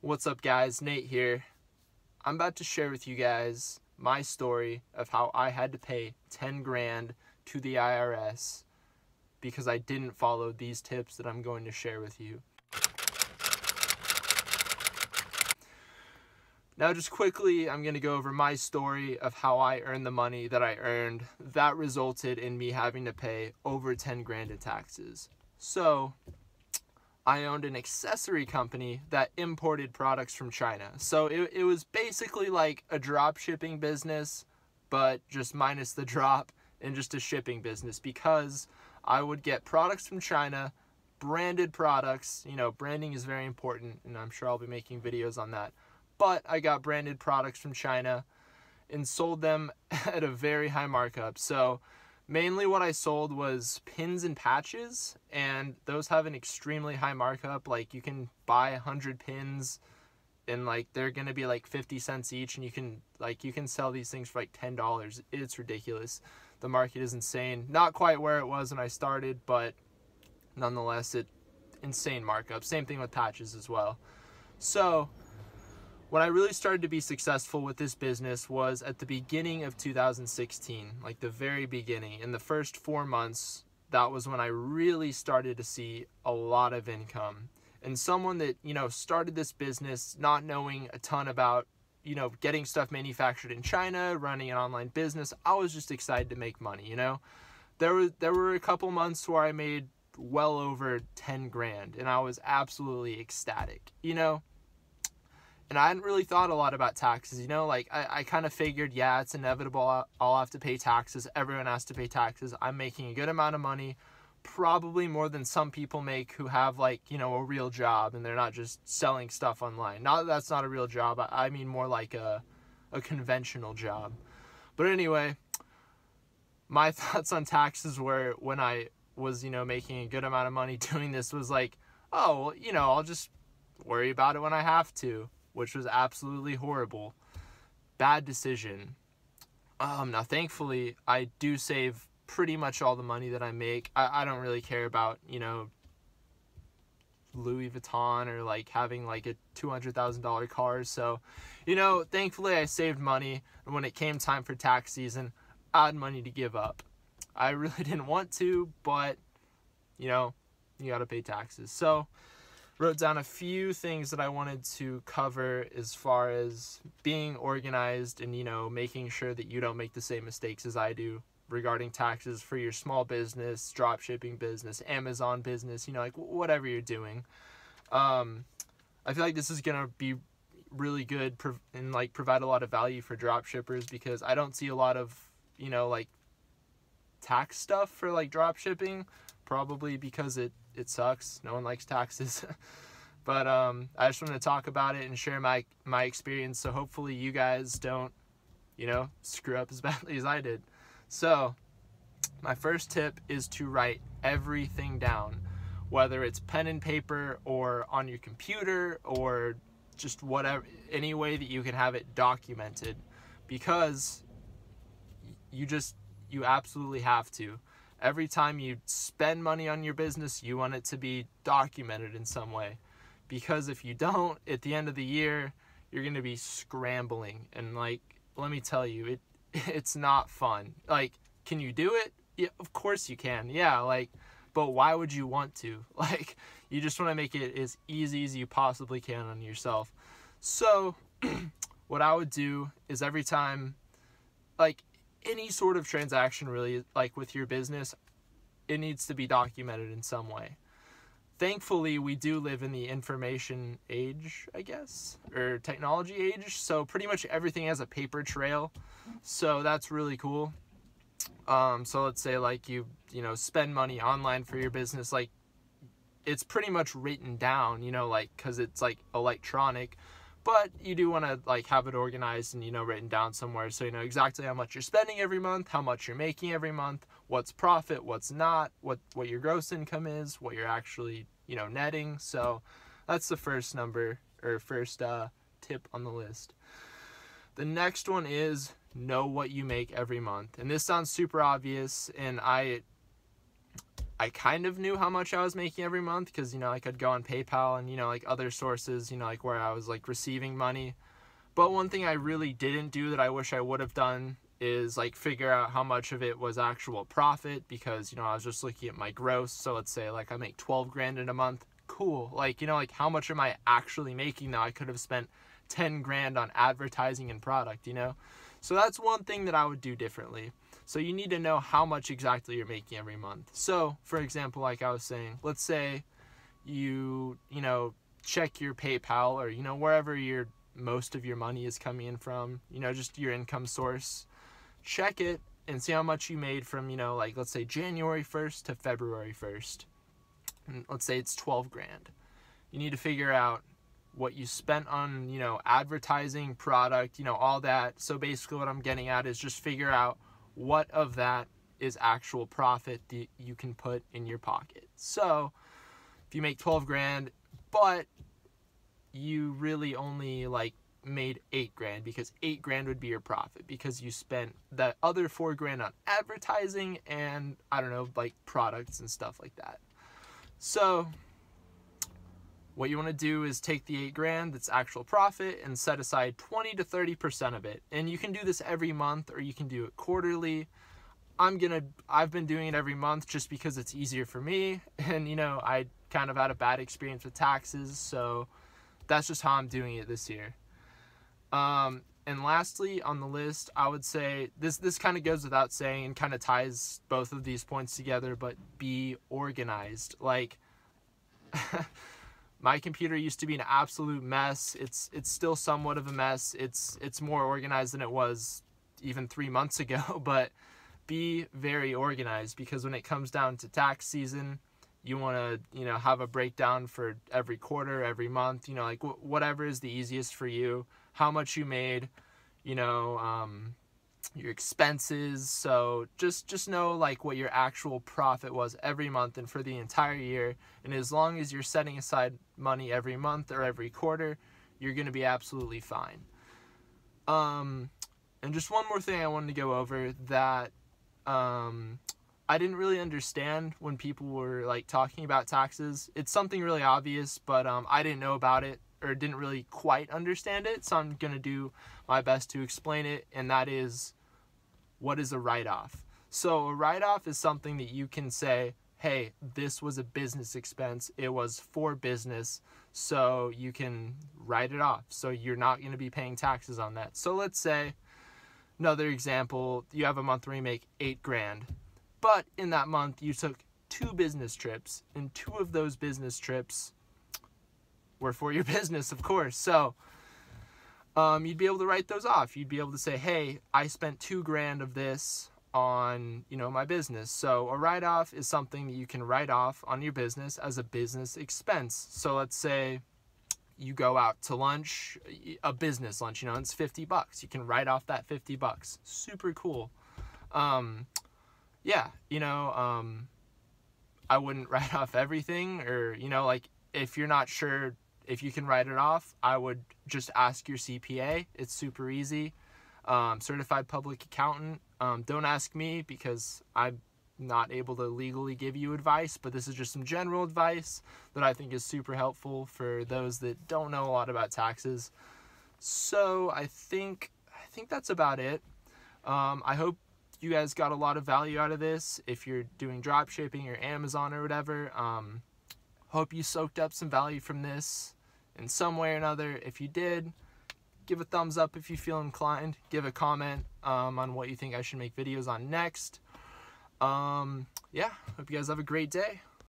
What's up guys, Nate here. I'm about to share with you guys my story of how I had to pay 10 grand to the IRS because I didn't follow these tips that I'm going to share with you. Now just quickly, I'm going to go over my story of how I earned the money that I earned that resulted in me having to pay over 10 grand in taxes. So I owned an accessory company that imported products from China. So it was basically like a drop shipping business, but just minus the drop, and just a shipping business, because I would get products from China, branded products. You know, branding is very important, and I'm sure I'll be making videos on that. But I got branded products from China and sold them at a very high markup. So mainly what I sold was pins and patches, and those have an extremely high markup. Like, you can buy 100 pins and like they're gonna be like 50 cents each, and you can sell these things for like $10. It's ridiculous. The market is insane. Not quite where it was when I started, but nonetheless, insane markup. Same thing with patches as well. So when I really started to be successful with this business was at the beginning of 2016, like the very beginning. In the first 4 months, that was when I really started to see a lot of income. And someone that, started this business not knowing a ton about, getting stuff manufactured in China, running an online business, I was just excited to make money, There were a couple months where I made well over 10 grand, and I was absolutely ecstatic, And I hadn't really thought a lot about taxes, I kind of figured, yeah, it's inevitable. I'll have to pay taxes. Everyone has to pay taxes. I'm making a good amount of money, probably more than some people make who have a real job and they're not just selling stuff online. Not that that's not a real job. I mean more like a conventional job. But anyway, my thoughts on taxes were, when I was, making a good amount of money doing this, was like, oh, well, I'll just worry about it when I have to. Which was absolutely horrible. Bad decision. Now, thankfully, I do save pretty much all the money that I make. I don't really care about, Louis Vuitton or like having like a $200,000 car. So, thankfully I saved money. And when it came time for tax season, I had money to give up. I really didn't want to, but, you got to pay taxes. So wrote down a few things that I wanted to cover as far as being organized and, making sure that you don't make the same mistakes as I do regarding taxes for your small business, drop shipping business, Amazon business, whatever you're doing. I feel like this is going to be really good and provide a lot of value for drop shippers, because I don't see a lot of, tax stuff for drop shipping, probably because it sucks. No one likes taxes. But I just want to talk about it and share my experience, so hopefully you guys don't, screw up as badly as I did. So my first tip is to write everything down, whether it's pen and paper or on your computer or just whatever, any way that you can have it documented, because you absolutely have to. Every time you spend money on your business, you want it to be documented in some way. Because if you don't, at the end of the year, you're going to be scrambling. And let me tell you, it's not fun. Can you do it? Yeah, of course you can. Yeah, but why would you want to? You just want to make it as easy as you possibly can on yourself. So what I would do is, every time, any sort of transaction really, with your business, it needs to be documented in some way. Thankfully, we do live in the information age, I guess, or technology age, so pretty much everything has a paper trail, so that's really cool. So let's say you spend money online for your business, it's pretty much written down, because it's electronic. But you do want to have it organized and, written down somewhere, so you know exactly how much you're spending every month, how much you're making every month, what's profit, what's not, what your gross income is, what you're actually, netting. So that's the first tip on the list. The next one is know what you make every month. And this sounds super obvious, and I I kind of knew how much I was making every month because, you know, I could go on PayPal and, you know, like other sources, you know, like where I was like receiving money. But one thing I really didn't do that I wish I would have done is like figure out how much of it was actual profit, because, you know, I was just looking at my gross. So let's say like I make 12 grand in a month. Cool. Like, you know, like how much am I actually making now? I could have spent 10 grand on advertising and product, you know? So that's one thing that I would do differently. So you need to know how much exactly you're making every month. So for example, like I was saying, let's say you know, check your PayPal or, you know, wherever most of your money is coming in from, you know, just your income source. Check it and see how much you made from, you know, like let's say January 1st to February 1st. And let's say it's 12 grand. You need to figure out what you spent on, you know, advertising, product, you know, all that. So basically what I'm getting at is just figure out what of that is actual profit that you can put in your pocket. So if you make 12 grand, but you really only like made 8 grand, because 8 grand would be your profit because you spent that other 4 grand on advertising and I don't know, like products and stuff like that. So what you want to do is take the 8 grand that's actual profit and set aside 20 to 30% of it. And you can do this every month or you can do it quarterly. I've been doing it every month just because it's easier for me. And, you know, I kind of had a bad experience with taxes. So that's just how I'm doing it this year. And lastly on the list, I would say this kind of goes without saying and kind of ties both of these points together, but be organized. Like, my computer used to be an absolute mess. It's still somewhat of a mess. It's more organized than it was even 3 months ago, but be very organized, because when it comes down to tax season, you want to, you know, have a breakdown for every quarter, every month, you know, like whatever is the easiest for you, how much you made, you know, your expenses. So just know like what your actual profit was every month and for the entire year. And as long as you're setting aside money every month or every quarter, you're going to be absolutely fine. And just one more thing I wanted to go over that I didn't really understand when people were like talking about taxes. It's something really obvious, but I didn't know about it or didn't really quite understand it. So I'm going to do my best to explain it. And that is, what is a write-off? So a write-off is something that you can say, hey, this was a business expense. It was for business. So you can write it off. So you're not going to be paying taxes on that. So let's say, another example, you have a month where you make 8 grand. But in that month, you took 2 business trips, and 2 of those business trips were for your business, of course. So you'd be able to write those off. You'd be able to say, hey, I spent 2 grand of this on, you know, my business. So a write-off is something that you can write off on your business as a business expense. So let's say you go out to lunch, a business lunch, you know, it's $50. You can write off that $50. Super cool. Yeah, you know, I wouldn't write off everything, or, you know, like if you're not sure if you can write it off, I would just ask your CPA. It's super easy. Certified public accountant. Don't ask me because I'm not able to legally give you advice, but this is just some general advice that I think is super helpful for those that don't know a lot about taxes. So I think that's about it. I hope you guys got a lot of value out of this. If you're doing drop shipping or Amazon or whatever, hope you soaked up some value from this in some way or another. If you did, give a thumbs up if you feel inclined. Give a comment on what you think I should make videos on next. Yeah, hope you guys have a great day.